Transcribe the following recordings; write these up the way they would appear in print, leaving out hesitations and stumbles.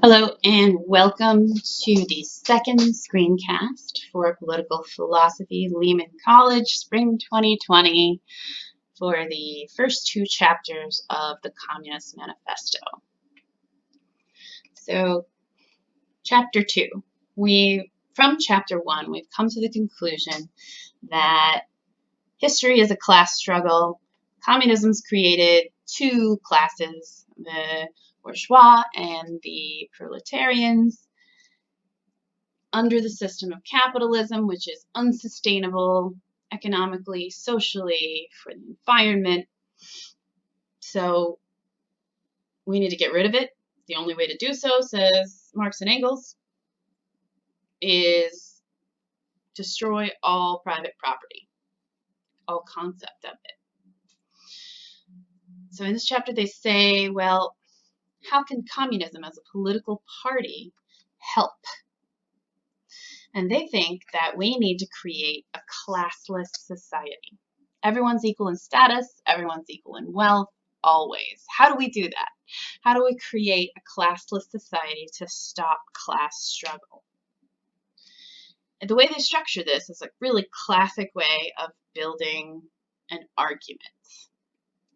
Hello and welcome to the second screencast for Political Philosophy, Lehman College, Spring 2020, for the first two chapters of the Communist Manifesto. So, Chapter 2. From Chapter 1, we've come to the conclusion that history is a class struggle. Communism's created two classes, the bourgeois and the proletarians, under the system of capitalism, which is unsustainable economically, socially, for the environment. So we need to get rid of it. The only way to do so, says Marx and Engels, is destroy all private property, all concept of it. So in this chapter they say, well, how can communism as a political party help? And they think that we need to create a classless society. Everyone's equal in status, everyone's equal in wealth, always. How do we do that? How do we create a classless society to stop class struggle? And the way they structure this is a really classic way of building an argument.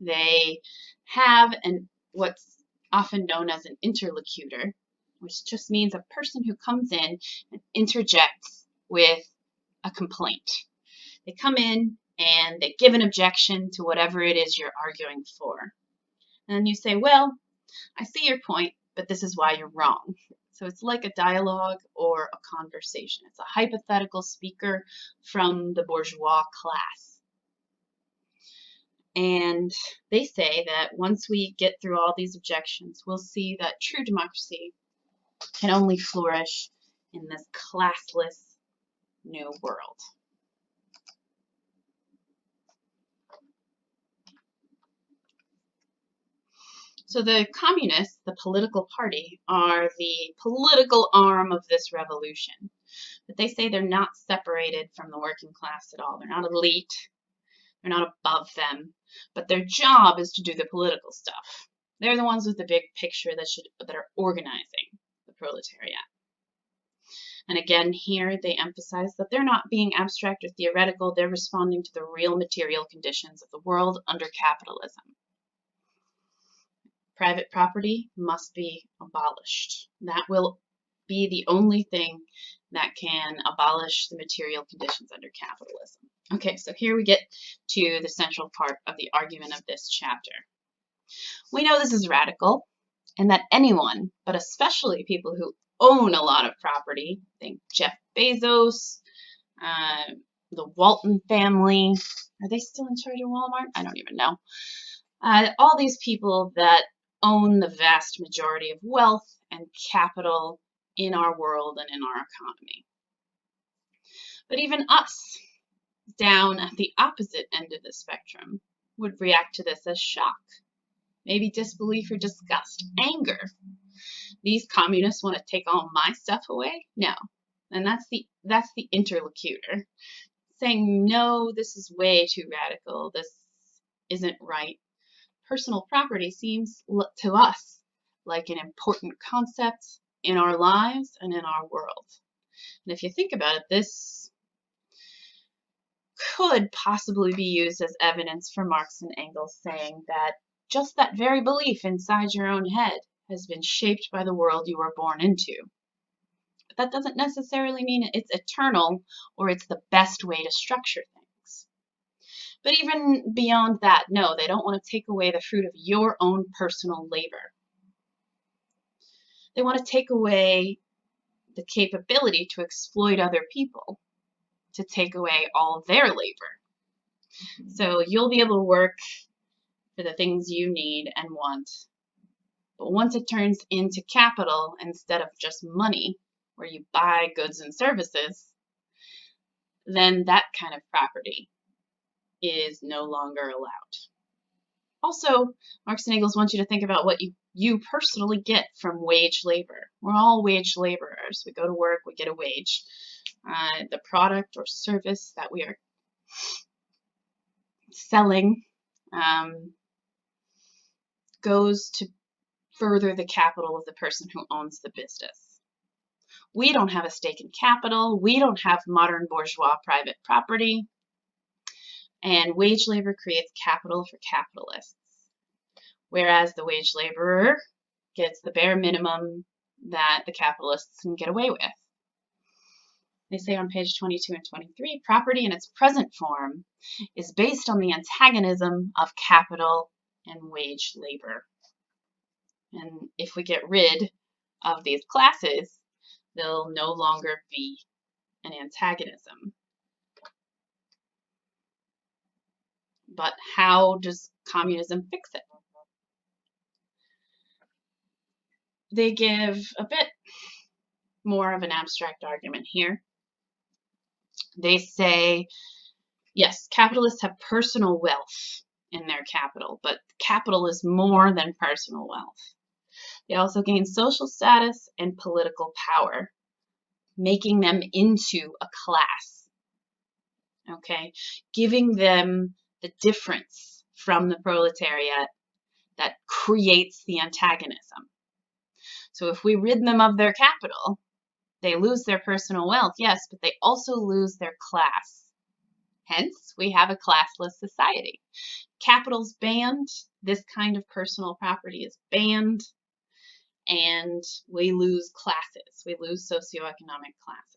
They have what's often known as an interlocutor, which just means a person who comes in and interjects with a complaint. They come in and they give an objection to whatever it is you're arguing for. And then you say, well, I see your point, but this is why you're wrong. So it's like a dialogue or a conversation. It's a hypothetical speaker from the bourgeois class. And they say that once we get through all these objections, we'll see that true democracy can only flourish in this classless new world. So the communists, the political party, are the political arm of this revolution. But they say they're not separated from the working class at all. They're not elite. They're not above them. But their job is to do the political stuff. They're the ones with the big picture that are organizing the proletariat. And again, here they emphasize that they're not being abstract or theoretical. They're responding to the real material conditions of the world under capitalism. Private property must be abolished. That will be the only thing that can abolish the material conditions under capitalism. Okay, so here we get to the central part of the argument of this chapter. We know this is radical, and that anyone, but especially people who own a lot of property, think Jeff Bezos, the Walton family, are they still in charge of Walmart? I don't even know. All these people that own the vast majority of wealth and capital in our world and in our economy. But even us, down at the opposite end of the spectrum, would react to this as shock, maybe disbelief or disgust, anger. These communists want to take all my stuff away? No. And that's the interlocutor, saying, no, this is way too radical. This isn't right. Personal property seems to us like an important concept in our lives and in our world. And if you think about it, this could possibly be used as evidence for Marx and Engels saying that just that very belief inside your own head has been shaped by the world you were born into. But that doesn't necessarily mean it's eternal or it's the best way to structure things. But even beyond that, no, they don't want to take away the fruit of your own personal labor. They want to take away the capability to exploit other people, to take away all their labor. So you'll be able to work for the things you need and want. But once it turns into capital instead of just money, where you buy goods and services, then that kind of property is no longer allowed. Also, Marx and Engels want you to think about what you personally get from wage labor. We're all wage laborers. We go to work, we get a wage. The product or service that we are selling goes to further the capital of the person who owns the business. We don't have a stake in capital. We don't have modern bourgeois private property. And wage labor creates capital for capitalists, whereas the wage laborer gets the bare minimum that the capitalists can get away with. They say on page 22 and 23, property in its present form is based on the antagonism of capital and wage labor. And if we get rid of these classes, there'll no longer be an antagonism. But how does communism fix it? They give a bit more of an abstract argument here. They say, yes, capitalists have personal wealth in their capital, but capital is more than personal wealth. They also gain social status and political power, making them into a class, okay? Giving them the difference from the proletariat that creates the antagonism. So if we rid them of their capital, they lose their personal wealth, yes, but they also lose their class. Hence, we have a classless society. Capital's banned, this kind of personal property is banned, and we lose classes. We lose socioeconomic classes.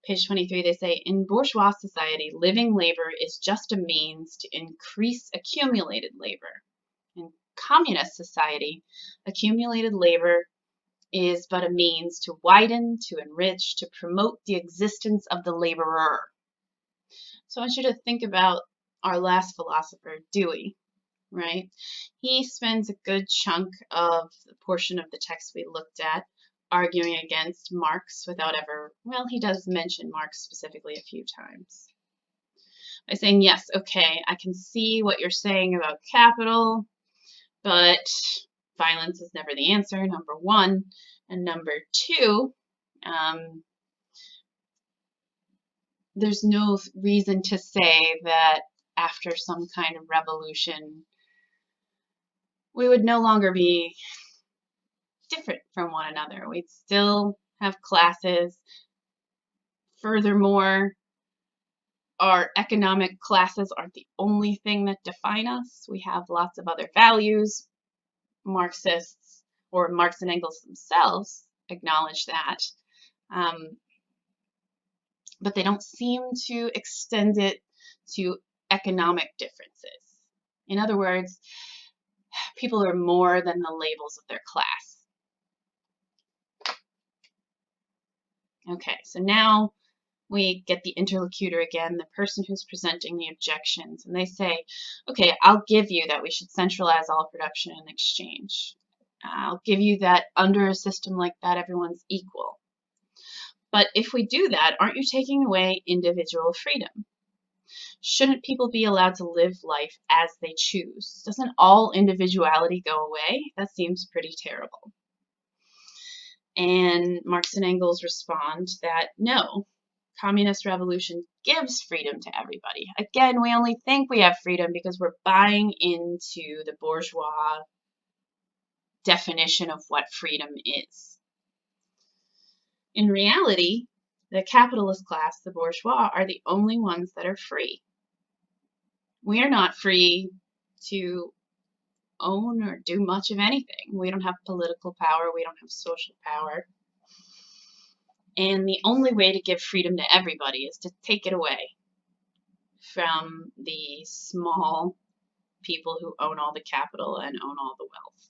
Page 23, they say, in bourgeois society, living labor is just a means to increase accumulated labor. In communist society, accumulated labor is but a means to widen, to enrich, to promote the existence of the laborer. So I want you to think about our last philosopher, Dewey, right? He spends a good chunk of the portion of the text we looked at arguing against Marx without ever, well, he does mention Marx specifically a few times. By saying, yes, okay, I can see what you're saying about capital, but violence is never the answer, number one. And number two, there's no reason to say that after some kind of revolution, we would no longer be different from one another. We'd still have classes. Furthermore, our economic classes aren't the only thing that define us. We have lots of other values. Marxists, or Marx and Engels themselves, acknowledge that. But they don't seem to extend it to economic differences. In other words, people are more than the labels of their class. Okay, so now we get the interlocutor again, the person who's presenting the objections, and they say, okay, I'll give you that we should centralize all production and exchange. I'll give you that under a system like that, everyone's equal. But if we do that, aren't you taking away individual freedom? Shouldn't people be allowed to live life as they choose? Doesn't all individuality go away? That seems pretty terrible. And Marx and Engels respond that no, communist revolution gives freedom to everybody. Again, we only think we have freedom because we're buying into the bourgeois definition of what freedom is. In reality, the capitalist class, the bourgeois, are the only ones that are free. We are not free to own or do much of anything. We don't have political power. We don't have social power. And the only way to give freedom to everybody is to take it away from the small people who own all the capital and own all the wealth.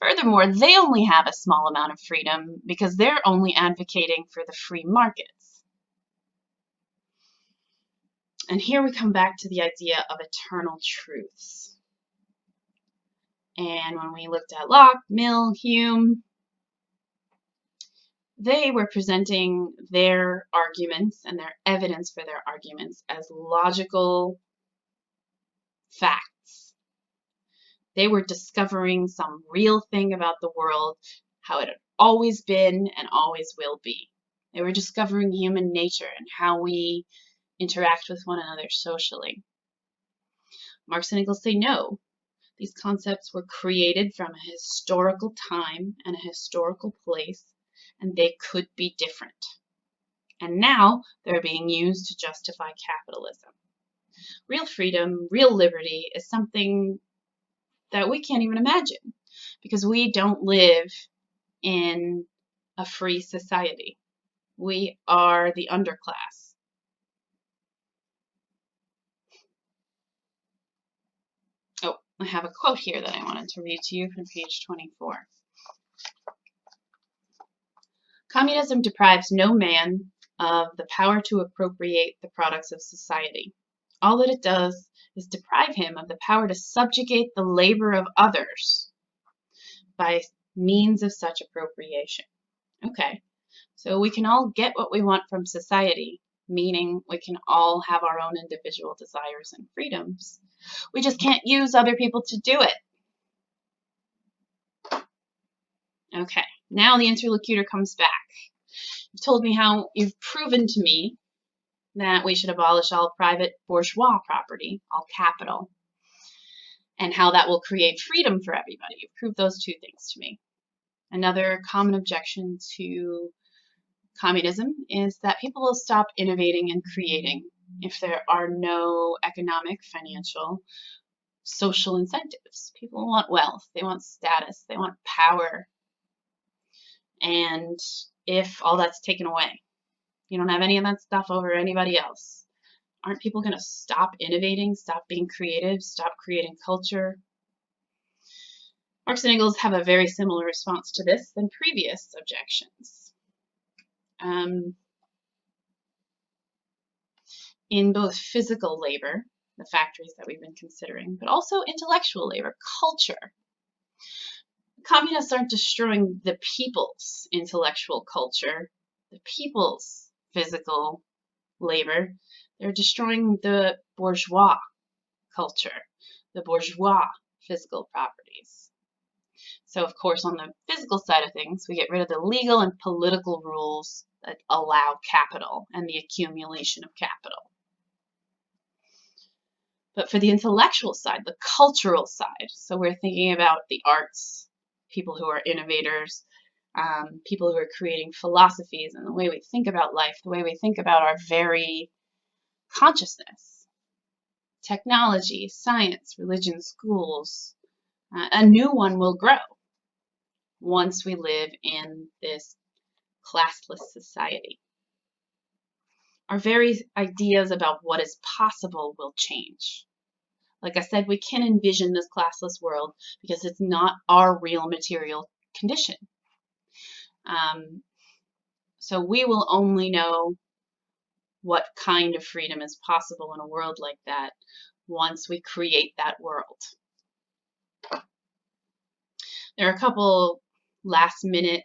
Furthermore, they only have a small amount of freedom because they're only advocating for the free markets. And here we come back to the idea of eternal truths. And when we looked at Locke, Mill, Hume, they were presenting their arguments and their evidence for their arguments as logical facts. They were discovering some real thing about the world, how it had always been and always will be. They were discovering human nature and how we interact with one another socially. Marx and Engels say no. These concepts were created from a historical time and a historical place, and they could be different. And now they're being used to justify capitalism. Real freedom, real liberty is something that we can't even imagine because we don't live in a free society. We are the underclass. Oh, I have a quote here that I wanted to read to you from page 24. Communism deprives no man of the power to appropriate the products of society. All that it does is deprive him of the power to subjugate the labor of others by means of such appropriation. Okay, so we can all get what we want from society, meaning we can all have our own individual desires and freedoms. We just can't use other people to do it. Okay, now the interlocutor comes back. You've told me how you've proven to me that we should abolish all private bourgeois property, all capital, and how that will create freedom for everybody. You've proved those two things to me. Another common objection to communism is that people will stop innovating and creating if there are no economic, financial, social incentives. People want wealth, they want status, they want power. And if all that's taken away, you don't have any of that stuff over anybody else, aren't people going to stop innovating, stop being creative, stop creating culture? Marx and Engels have a very similar response to this than previous objections. In both physical labor, the factories that we've been considering, but also intellectual labor, culture. Communists aren't destroying the people's intellectual culture, the people's physical labor. They're destroying the bourgeois culture, the bourgeois physical properties. So, of course, on the physical side of things, we get rid of the legal and political rules that allow capital and the accumulation of capital. But for the intellectual side, the cultural side, so we're thinking about the arts, people who are innovators, people who are creating philosophies and the way we think about life, the way we think about our very consciousness, technology, science, religion, schools, a new one will grow once we live in this classless society. Our very ideas about what is possible will change. Like I said, we can envision this classless world because it's not our real material condition. So we will only know what kind of freedom is possible in a world like that once we create that world. There are a couple last-minute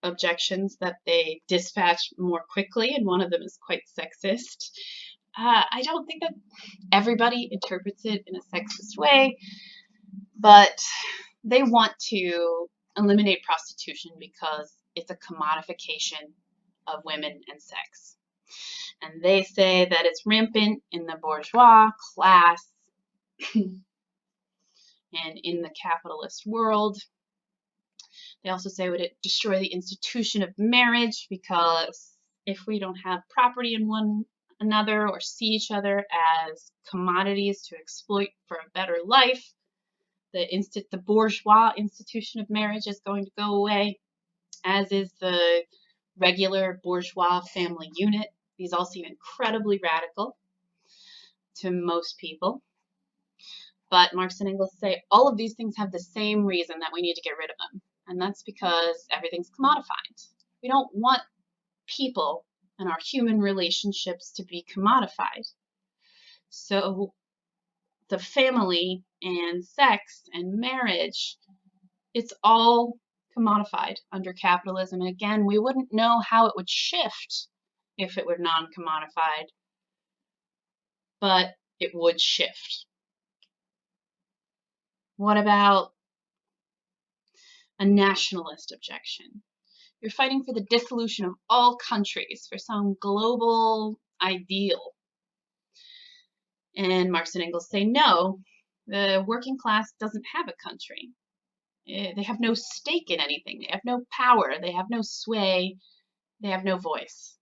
objections that they dispatch more quickly, and one of them is quite sexist. I don't think that everybody interprets it in a sexist way, but they want to eliminate prostitution because it's a commodification of women and sex. And they say that it's rampant in the bourgeois class and in the capitalist world. They also say would it destroy the institution of marriage because if we don't have property in one another or see each other as commodities to exploit for a better life, the bourgeois institution of marriage is going to go away, as is the regular bourgeois family unit. These all seem incredibly radical to most people. But Marx and Engels say all of these things have the same reason that we need to get rid of them. And that's because everything's commodified. We don't want people and our human relationships to be commodified. So the family and sex and marriage, it's all commodified under capitalism. And again, we wouldn't know how it would shift if it were non-commodified, but it would shift. What about a nationalist objection? You're fighting for the dissolution of all countries for some global ideal. And Marx and Engels say no, The working class doesn't have a country. They have no stake in anything. They have no power. They have no sway. They have no voice.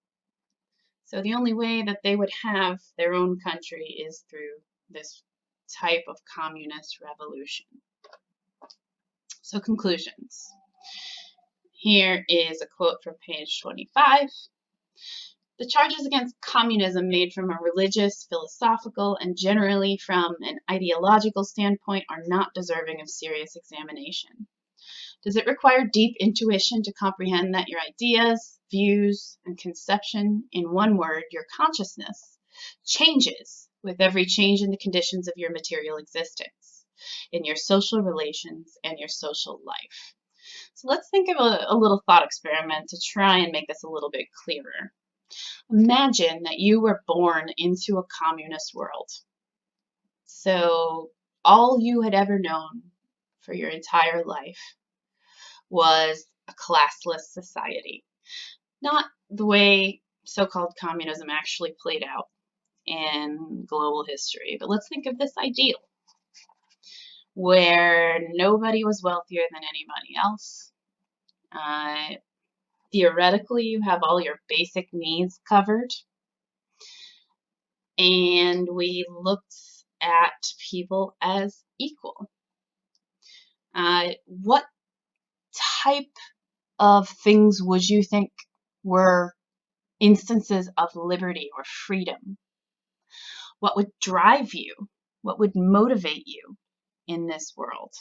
So the only way that they would have their own country is through this type of communist revolution. So conclusions. Here is a quote from page 25. The charges against communism made from a religious, philosophical, and generally from an ideological standpoint are not deserving of serious examination. Does it require deep intuition to comprehend that your ideas, views, and conception, in one word, your consciousness, changes with every change in the conditions of your material existence, in your social relations, and your social life? So let's think of a little thought experiment to try and make this a little bit clearer. Imagine that you were born into a communist world. So all you had ever known for your entire life was a classless society. Not the way so-called communism actually played out in global history, but let's think of this ideal where nobody was wealthier than anybody else. Theoretically, you have all your basic needs covered. And we looked at people as equal. What type of things would you think were instances of liberty or freedom? What would drive you? What would motivate you in this world?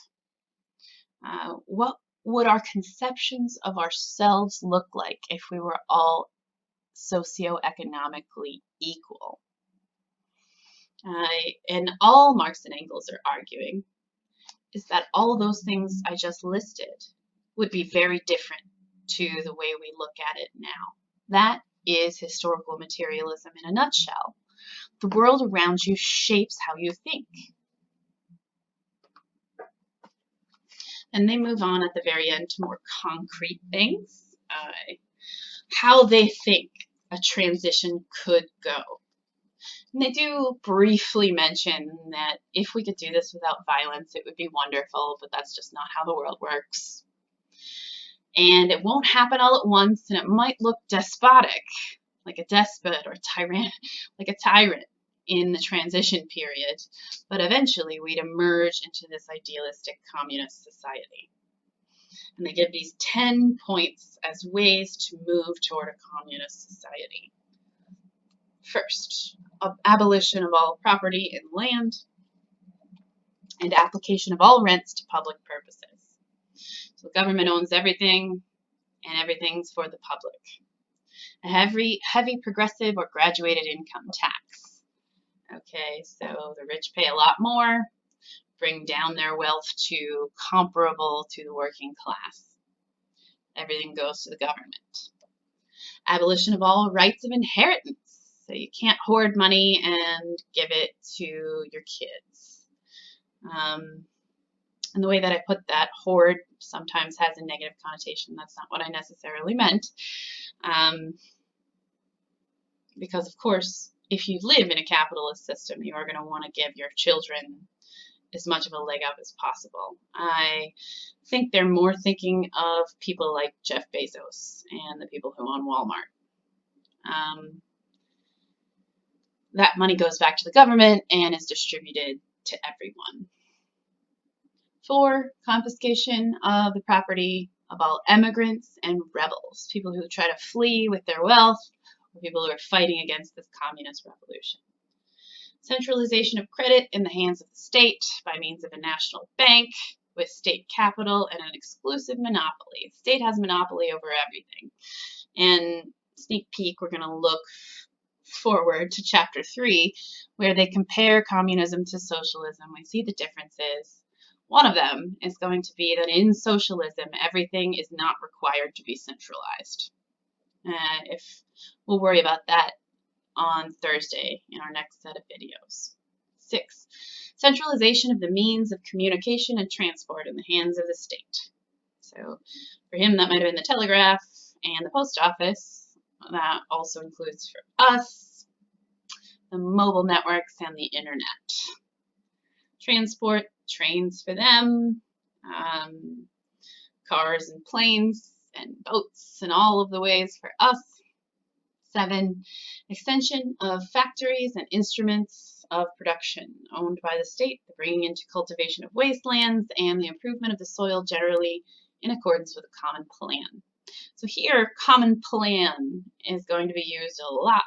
What would our conceptions of ourselves look like if we were all socioeconomically equal? And all Marx and Engels are arguing is that all those things I just listed would be very different to the way we look at it now. That is historical materialism in a nutshell. The world around you shapes how you think. And they move on at the very end to more concrete things, how they think a transition could go. And they do briefly mention that if we could do this without violence, it would be wonderful, but that's just not how the world works. And it won't happen all at once, and it might look despotic, like a despot or like a tyrant in the transition period, but eventually we'd emerge into this idealistic communist society. And they give these 10 points as ways to move toward a communist society. First, abolition of all property in land and application of all rents to public purposes. So the government owns everything and everything's for the public. A heavy progressive or graduated income tax. Okay, so the rich pay a lot more, bring down their wealth to comparable to the working class. Everything goes to the government. Abolition of all rights of inheritance. So you can't hoard money and give it to your kids. And the way that I put that, hoard, sometimes has a negative connotation. That's not what I necessarily meant. Because, of course, if you live in a capitalist system, you are going to want to give your children as much of a leg up as possible. I think they're more thinking of people like Jeff Bezos and the people who own Walmart. That money goes back to the government and is distributed to everyone. 4, confiscation of the property of all immigrants and rebels, people who try to flee with their wealth, or people who are fighting against this communist revolution. Centralization of credit in the hands of the state by means of a national bank with state capital and an exclusive monopoly. The state has a monopoly over everything. And sneak peek, we're going to look forward to chapter 3, where they compare communism to socialism. We see the differences. One of them is going to be that in socialism, everything is not required to be centralized. We'll worry about that on Thursday in our next set of videos. 6, centralization of the means of communication and transport in the hands of the state. So for him, that might have been the telegraph and the post office. That also includes for us the mobile networks and the internet. transport, trains for them, cars and planes and boats and all of the ways for us. 7, extension of factories and instruments of production owned by the state, the bringing into cultivation of wastelands, and the improvement of the soil generally in accordance with a common plan. So here, common plan is going to be used a lot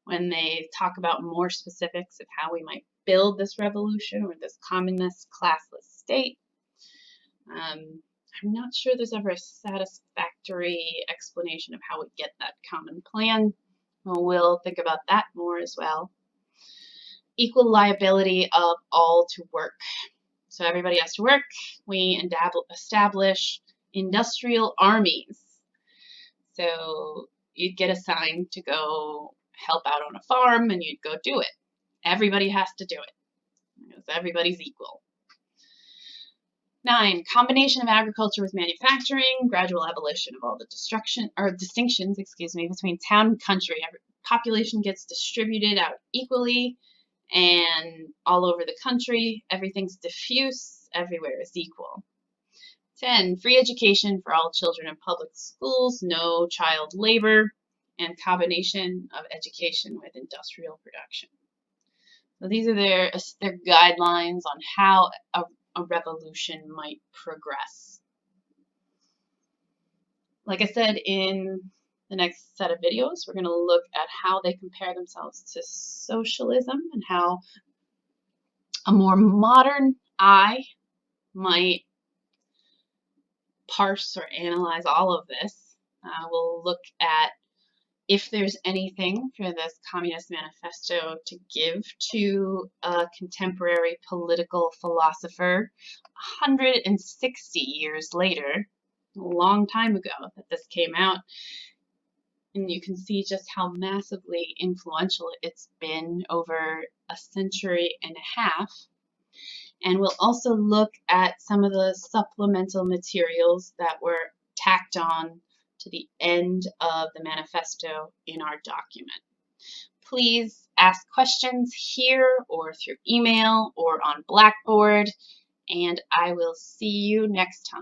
when they talk about more specifics of how we might build this revolution or this communist classless state. I'm not sure there's ever a satisfactory explanation of how we get that common plan. Well, we'll think about that more as well. Equal liability of all to work. So everybody has to work. We establish industrial armies. So you'd get assigned to go help out on a farm and you'd go do it. Everybody has to do it because everybody's equal. 9, combination of agriculture with manufacturing, gradual abolition of all the distinctions, between town and country. Every population gets distributed out equally and all over the country. Everything's diffuse, everywhere is equal. 10, free education for all children in public schools, no child labor, and combination of education with industrial production. So these are their guidelines on how a revolution might progress. Like I said, in the next set of videos, we're going to look at how they compare themselves to socialism and how a more modern eye might parse or analyze all of this. We'll look at if there's anything for this Communist Manifesto to give to a contemporary political philosopher 160 years later, a long time ago that this came out. And you can see just how massively influential it's been over a century and a half. And we'll also look at some of the supplemental materials that were tacked on to the end of the manifesto in our document. Please ask questions here or through email or on Blackboard, and I will see you next time.